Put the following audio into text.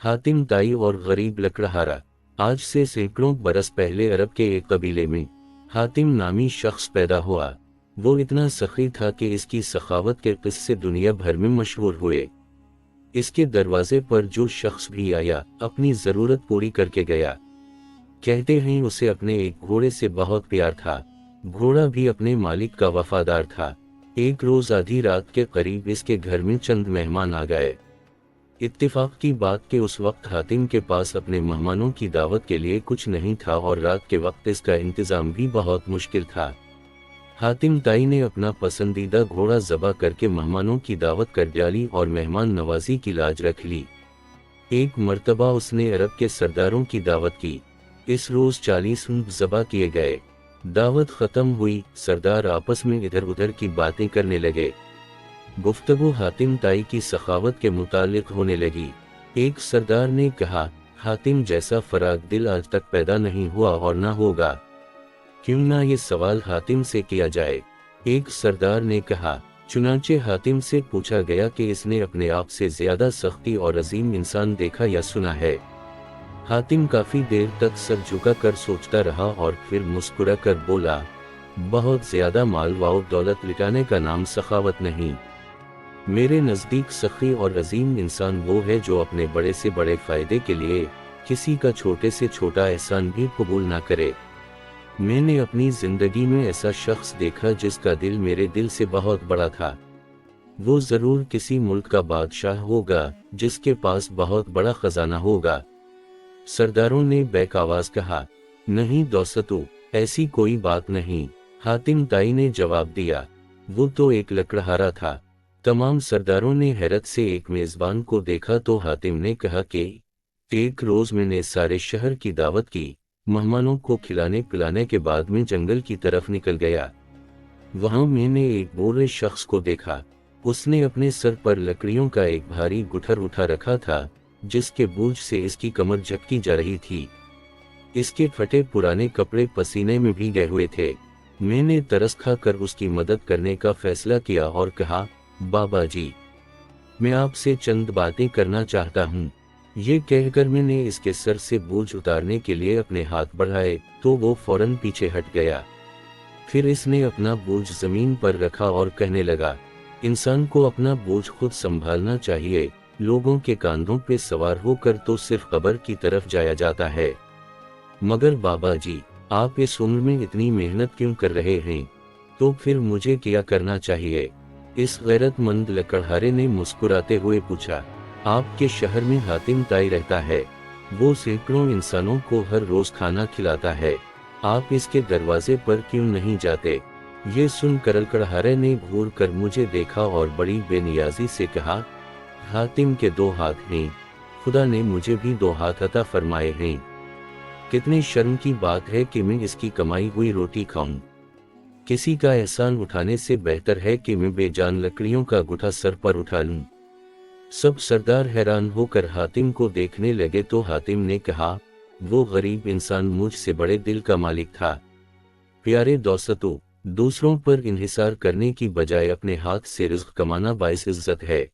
हातिम ताई और गरीब लकड़हारा। आज से सैकड़ों बरस पहले अरब के एक कबीले में हातिम नामी शख्स पैदा हुआ। वो इतना सखी था कि इसकी सखावत के किस्से दुनिया भर में मशहूर हुए। इसके दरवाजे पर जो शख्स भी आया अपनी ज़रूरत पूरी करके गया। कहते हैं उसे अपने एक घोड़े से बहुत प्यार था। घोड़ा भी अपने मालिक का वफादार था। एक रोज़ आधी रात के करीब इसके घर में चंद मेहमान आ गए। इत्तेफाक की बात कि उस वक्त हातिम के पास अपने मेहमानों की दावत के लिए कुछ नहीं था और रात के वक्त इसका इंतज़ाम भी बहुत मुश्किल था। हातिम ताई ने अपना पसंदीदा घोड़ा ज़बा करके मेहमानों की दावत कर डाली और मेहमान नवाजी की लाज रख ली। एक मर्तबा उसने अरब के सरदारों की दावत की। इस रोज़ 40 ऊँट ज़बा किए गए। दावत ख़त्म हुई। सरदार आपस में इधर उधर की बातें करने लगे। गुफ्तगू हातिम ताई की सखावत के मुतालिक होने लगी। एक सरदार ने कहा, हातिम जैसा फराग दिल आज तक पैदा नहीं हुआ और ना होगा। क्यों ना ये सवाल हातिम से किया जाए। एक सरदार ने कहा। चुनांचे हातिम से पूछा गया कि इसने अपने आप से ज्यादा सख्ती और अजीम इंसान देखा या सुना है। हातिम काफी देर तक सर झुका कर सोचता रहा और फिर मुस्कुरा कर बोला, बहुत ज्यादा माल व दौलत लिटाने का नाम सखावत नहीं। मेरे नज़दीक सखी और अजीम इंसान वो है जो अपने बड़े से बड़े फायदे के लिए किसी का छोटे से छोटा एहसान भी कबूल ना करे। मैंने अपनी जिंदगी में ऐसा शख्स देखा जिसका दिल मेरे दिल से बहुत बड़ा था। वो जरूर किसी मुल्क का बादशाह होगा जिसके पास बहुत बड़ा खजाना होगा। सरदारों ने बैक आवाज कहा, नहीं दोस्तों, ऐसी कोई बात नहीं। हातिम ताई ने जवाब दिया, वो तो एक लकड़हारा था। तमाम सरदारों ने हैरत से एक मेज़बान को देखा तो हातिम ने कहा कि एक रोज़ मैंने सारे शहर की दावत की। मेहमानों को खिलाने पिलाने के बाद में जंगल की तरफ निकल गया। वहां मैंने एक बूढ़े शख्स को देखा। उसने अपने सर पर लकड़ियों का एक भारी गुठर उठा रखा था जिसके बोझ से इसकी कमर झटकी जा रही थी। इसके फटे पुराने कपड़े पसीने में भीगे हुए थे। मैंने तरस खा कर उसकी मदद करने का फैसला किया और कहा, बाबा जी, मैं आपसे चंद बातें करना चाहता हूँ। ये कहकर मैंने इसके सर से बोझ उतारने के लिए अपने हाथ बढ़ाए तो वो फौरन पीछे हट गया। फिर इसने अपना बोझ जमीन पर रखा और कहने लगा, इंसान को अपना बोझ खुद संभालना चाहिए। लोगों के कांधों पे सवार होकर तो सिर्फ कब्र की तरफ जाया जाता है। मगर बाबा जी, आप इस उम्र में इतनी मेहनत क्यों कर रहे हैं? तो फिर मुझे क्या करना चाहिए? इस गैरतमंद लकड़हारे ने मुस्कुराते हुए पूछा। आपके शहर में हातिम ताई रहता है। वो सैकड़ों इंसानों को हर रोज खाना खिलाता है। आप इसके दरवाजे पर क्यों नहीं जाते? ये सुनकर लकड़हारे ने घूर कर मुझे देखा और बड़ी बेनियाजी से कहा, हातिम के 2 हाथ हैं। खुदा ने मुझे भी 2 हाथ अता फरमाए हैं। कितनी शर्म की बात है कि मैं इसकी कमाई हुई रोटी खाऊं। किसी का एहसान उठाने से बेहतर है कि मैं बेजान लकड़ियों का गुठा सर पर उठा लूं। सब सरदार हैरान होकर हातिम को देखने लगे तो हातिम ने कहा, वो गरीब इंसान मुझसे बड़े दिल का मालिक था। प्यारे दोस्तों, दूसरों पर इन्हिसार करने की बजाय अपने हाथ से रिज़्क कमाना बाइस इज्जत है।